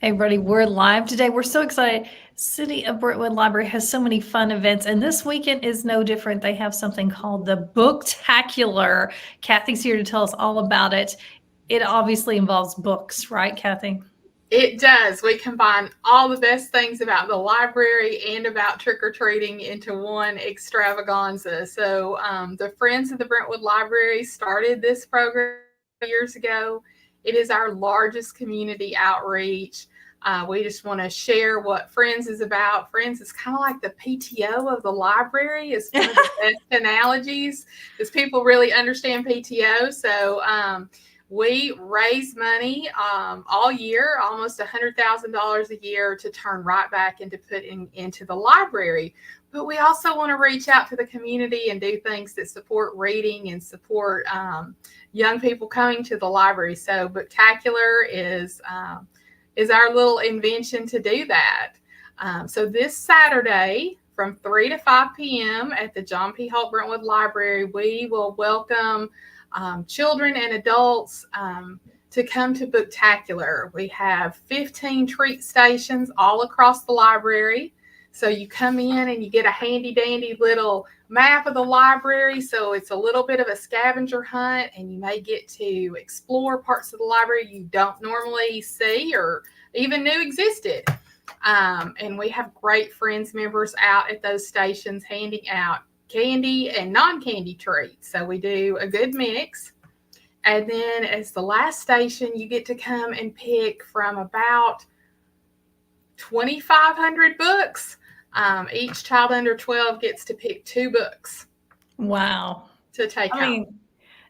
Hey, everybody, we're live today. We're so excited. City of Brentwood Library has so many fun events, and this weekend is no different. They have something called the Booktacular. Kathy's here to tell us all about it. It obviously involves books, right, Kathy? It does. We combine all the best things about the library and about trick or treating into one extravaganza. So, the Friends of the Brentwood Library started this program years ago. It is our largest community outreach. We just want to share what Friends is about. Friends is kind of like the PTO of the library, is one of the best analogies, because people really understand PTO. So, we raise money all year, almost $100,000 a year, to turn right back into into the library. But we also want to reach out to the community and do things that support reading and support young people coming to the library. So Booktacular is our little invention to do that. So this Saturday from 3 to 5 p.m. at the John P. Holt Brentwood Library, we will welcome children and adults to come to Booktacular. We have 15 treat stations all across the library. So you come in and you get a handy dandy little map of the library. So it's a little bit of a scavenger hunt, and you may get to explore parts of the library you don't normally see or even knew existed. And we have great Friends members out at those stations handing out candy and non-candy treats. So we do a good mix. And then as the last station, you get to come and pick from about 2,500 books. Each child under 12 gets to pick 2 books Wow. to take I home. mean,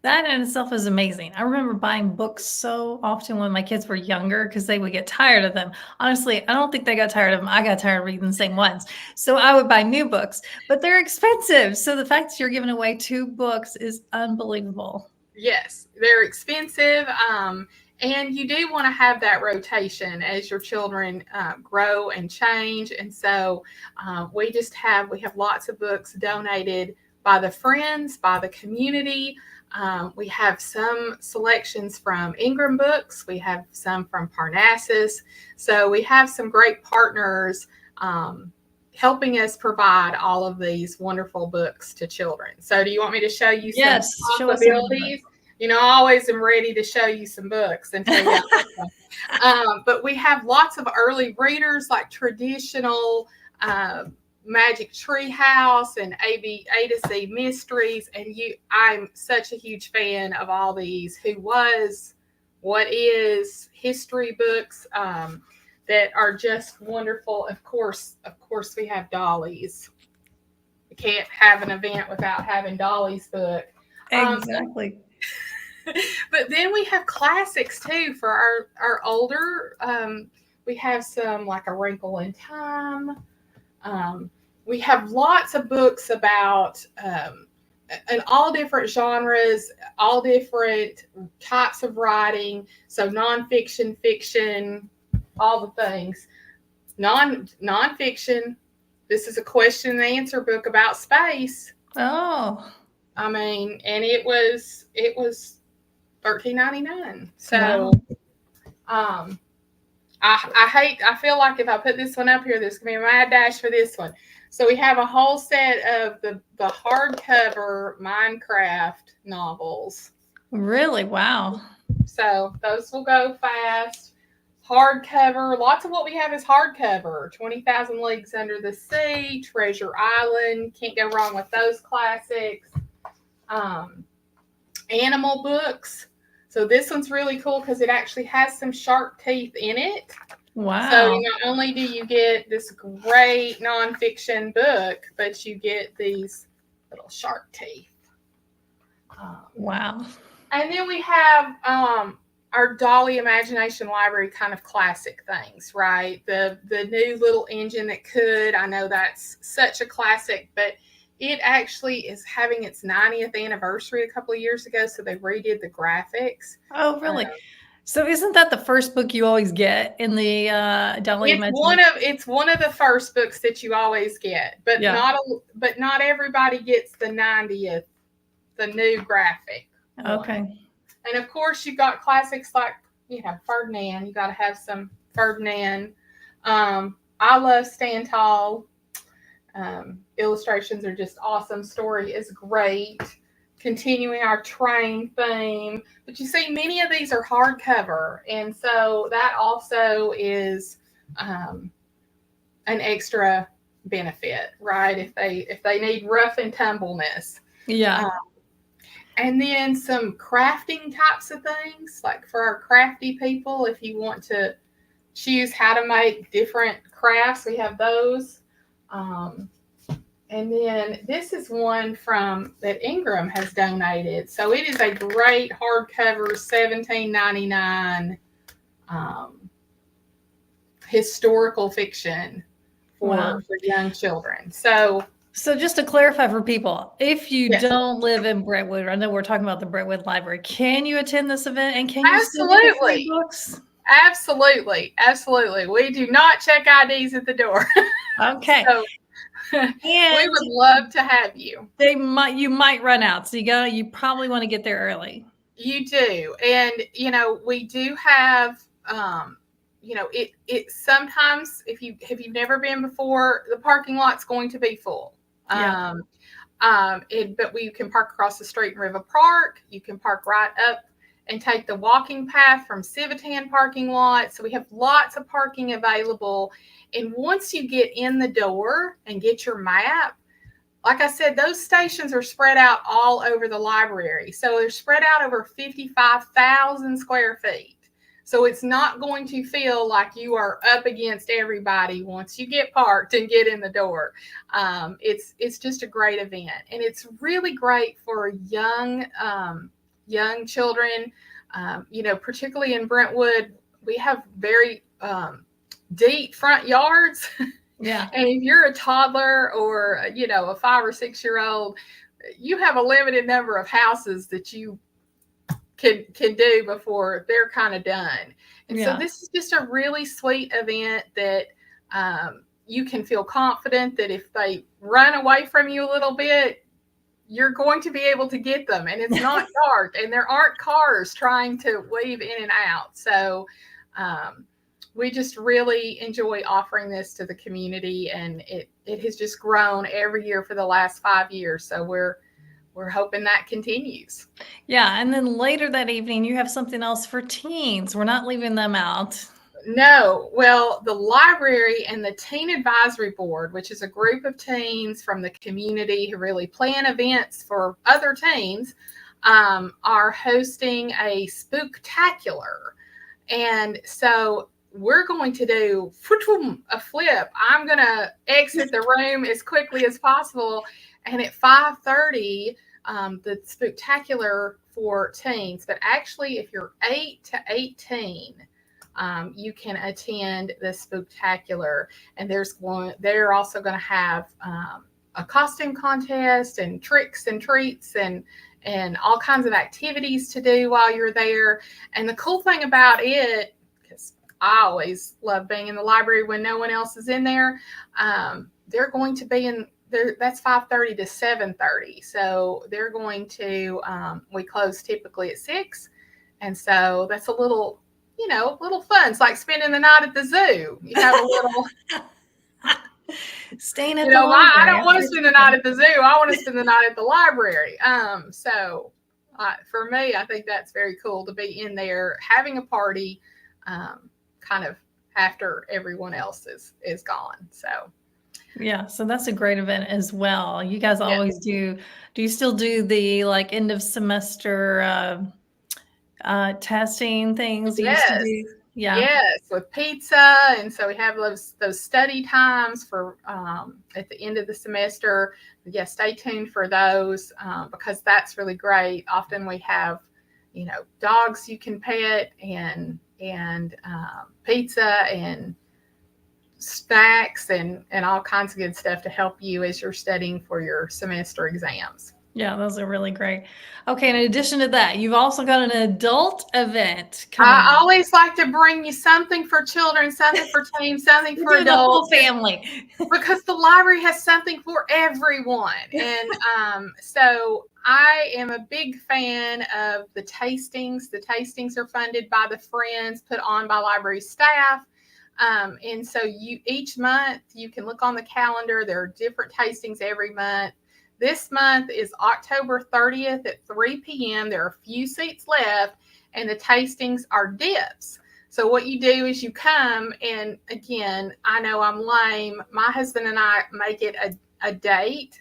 that in itself is amazing. I remember buying books so often when my kids were younger because they would get tired of them. Honestly, I don't think they got tired of them. I got tired of reading the same ones. So I would buy new books, but they're expensive. So the fact that you're giving away 2 books is unbelievable. Yes, they're expensive. And you do want to have that rotation as your children grow and change. And so we have lots of books donated by the friends, by the community. We have some selections from Ingram Books. We have some from Parnassus. So we have some great partners helping us provide all of these wonderful books to children. So do you want me to show you some Yes, show us some of the possibilities? books. I always am ready to show you some books and tell you. But we have lots of early readers, like traditional Magic Tree House and A to C mysteries. And I'm such a huge fan of all these Who Was, What Is, history books that are just wonderful. Of course, we have Dolly's. You can't have an event without having Dolly's book. Um, Exactly. but then we have classics too for our older. We have some like A Wrinkle in Time. Um, we have lots of books about and all different genres, all different types of writing. So nonfiction, fiction, all the things. Nonfiction. This is a question and answer book about space. Oh, I mean, and it was $13.99. So wow. um, I feel like if I put this one up here, there's gonna be a mad dash for this one. So we have a whole set of the hardcover Minecraft novels. Really? Wow. So those will go fast. Hardcover. Lots of what we have is hardcover. 20,000 Leagues Under the Sea, Treasure Island. Can't go wrong with those classics. Um, Animal books. So this one's really cool because it actually has some shark teeth in it. So Wow. not only do you get this great nonfiction book, but you get these little shark teeth. Um, Wow. and then we have our Dolly Imagination Library kind of classic things, right? The new little engine that could. I know that's such a classic, but it actually is having its 90th anniversary a couple of years ago, so they redid the graphics. Oh, Uh, really? So isn't that the first book you always get in the Dolly Imagination? it's one of the first books that you always get, Yeah. but not everybody gets the 90th, the new graphic one. Okay. And of course, you've got classics like Ferdinand. You got to have Ferdinand. I love Stand Tall. Illustrations are just awesome. Story is great. Continuing our train theme. But you see, many of these are hardcover. And so that also is an extra benefit, right? If they need rough and tumbleness. Yeah. And then some crafting types of things, like for our crafty people, if you want to choose how to make different crafts, we have those. And then this is one from that Ingram has donated. So it is a great hardcover, $17.99 historical fiction for young children. So just to clarify for people, if you yes. don't live in Brentwood, I know we're talking about the Brentwood Library, can you attend this event and can you Absolutely. still get the free books? Absolutely. Absolutely. We do not check IDs at the door. Okay. So, and we would love to have you. You might run out. So you probably want to get there early. You do. And, we do have, it sometimes if you've never been before, the parking lot's going to be full. Yeah. But you can park across the street in River Park. You can park right up and take the walking path from Civitan parking lot. So we have lots of parking available. And once you get in the door and get your map, like I said, those stations are spread out all over the library. So they're spread out over 55,000 square feet. So it's not going to feel like you are up against everybody once you get parked and get in the door. It's just a great event. And it's really great for young children. Particularly in Brentwood, we have very deep front yards. Yeah. And if you're a toddler or, a 5 or 6 year old, you have a limited number of houses that you can do before they're kind of done. And so this is just a really sweet event that you can feel confident that if they run away from you a little bit, you're going to be able to get them. And it's not dark and there aren't cars trying to weave in and out. So we just really enjoy offering this to the community, and it has just grown every year for the last 5 years. So we're hoping that continues. Yeah. And then later that evening, you have something else for teens. We're not leaving them out. No. Well, the library and the Teen Advisory Board, which is a group of teens from the community who really plan events for other teens, are hosting a Spooktacular. And so we're going to do a flip. I'm going to exit the room as quickly as possible. And at 5:30, the Spooktacular for teens. But actually, if you're 8 to 18, you can attend the Spooktacular. And they're also going to have a costume contest and tricks and treats and all kinds of activities to do while you're there. And the cool thing about it, because I always love being in the library when no one else is in there, they're going to be in there. That's 5:30 to 7:30. So they're going to, we close typically at 6. And so that's a little fun. It's like spending the night at the zoo. You have a little staying at the library. I don't want to spend the night at the zoo. I want to spend the night at the library. So for me, I think that's very cool to be in there having a party, kind of after everyone else is gone. So yeah, so that's a great event as well. You guys always do. Do you still do the end of semester testing things you used to do? Yeah. Yes, with pizza. And so we have those study times for at the end of the semester. Yeah, stay tuned for those because that's really great. Often we have, dogs you can pet and pizza and snacks and all kinds of good stuff to help you as you're studying for your semester exams. Yeah, those are really great. Okay, in addition to that, you've also got an adult event coming I always like to bring you something for children, something for teens, something for adults. The whole family. Because the library has something for everyone. And so I am a big fan of the tastings. The tastings are funded by the Friends, put on by library staff. And so each month you can look on the calendar. There are different tastings every month. This month is October 30th at 3 p.m. There are a few seats left, and the tastings are dips. So what you do is you come, and again, I know I'm lame. My husband and I make it a date.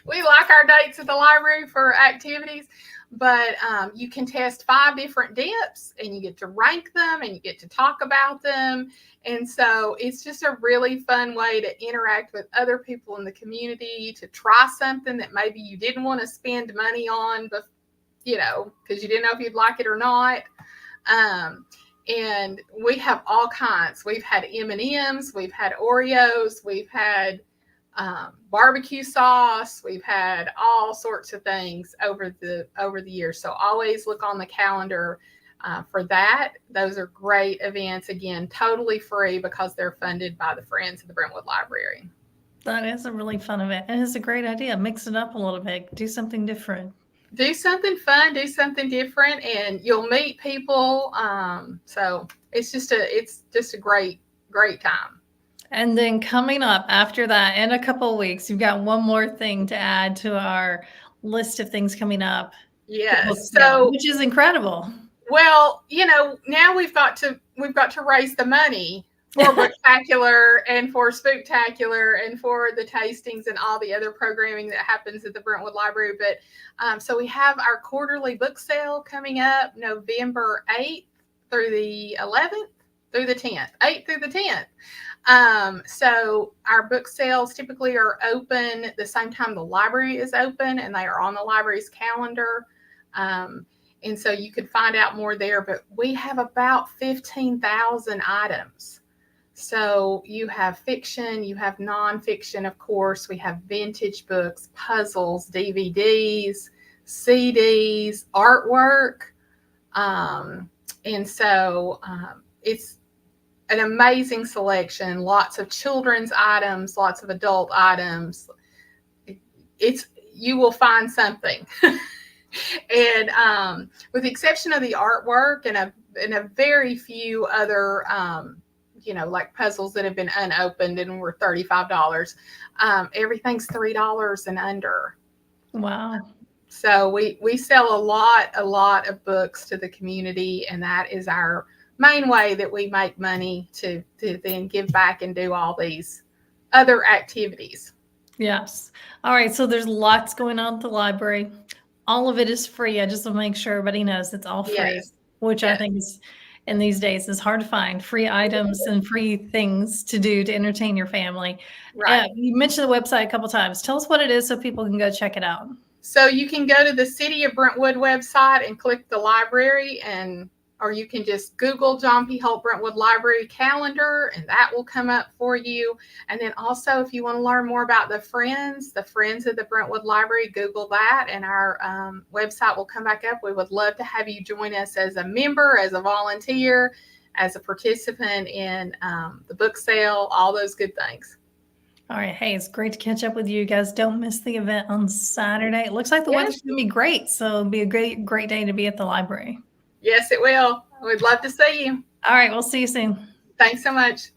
We like our dates at the library for activities, but you can test 5 different dips, and you get to rank them, and you get to talk about them. And so it's just a really fun way to interact with other people in the community, to try something that maybe you didn't want to spend money on, but because you didn't know if you'd like it or not. And we have all kinds. We've had M&Ms, we've had Oreos, we've had barbecue sauce. We've had all sorts of things over the years. So always look on the calendar for that. Those are great events. Again, totally free because they're funded by the Friends of the Brentwood Library. That is a really fun event, and it's a great idea. Mix it up a little bit. Do something different. Do something fun. Do something different, and you'll meet people. So it's just a great time. And then coming up after that, in a couple of weeks, you've got one more thing to add to our list of things coming up. Yes. So, which is incredible. Well, now we've got to raise the money for Booktacular and for Spooktacular and for the tastings and all the other programming that happens at the Brentwood Library. But so we have our quarterly book sale coming up November 8th through the 11th through the 10th, 8th through the 10th. So our book sales typically are open the same time the library is open, and they are on the library's calendar. And so you could find out more there, but we have about 15,000 items. So you have fiction, you have nonfiction, of course. We have vintage books, puzzles, DVDs, CDs, artwork. And so it's an amazing selection, lots of children's items, lots of adult items. You will find something. And with the exception of the artwork and a very few other, like puzzles that have been unopened and were $35, everything's $3 and under. Wow. So we sell a lot of books to the community, and that is our main way that we make money to then give back and do all these other activities. Yes. All right. So there's lots going on at the library. All of it is free. I just want to make sure everybody knows it's all free, Yes. which I think is in these days is hard to find. Free items and free things to do to entertain your family. Right. You mentioned the website a couple times. Tell us what it is so people can go check it out. So you can go to the City of Brentwood website and click the library, or you can just Google John P. Holt Brentwood Library calendar, and that will come up for you. And then also, if you want to learn more about the Friends of the Brentwood Library, Google that, and our website will come back up. We would love to have you join us as a member, as a volunteer, as a participant in the book sale, all those good things. All right. Hey, it's great to catch up with you guys. Don't miss the event on Saturday. It looks like the weather's going to be great, so it'll be a great day to be at the library. Yes, it will. We'd love to see you. All right. We'll see you soon. Thanks so much.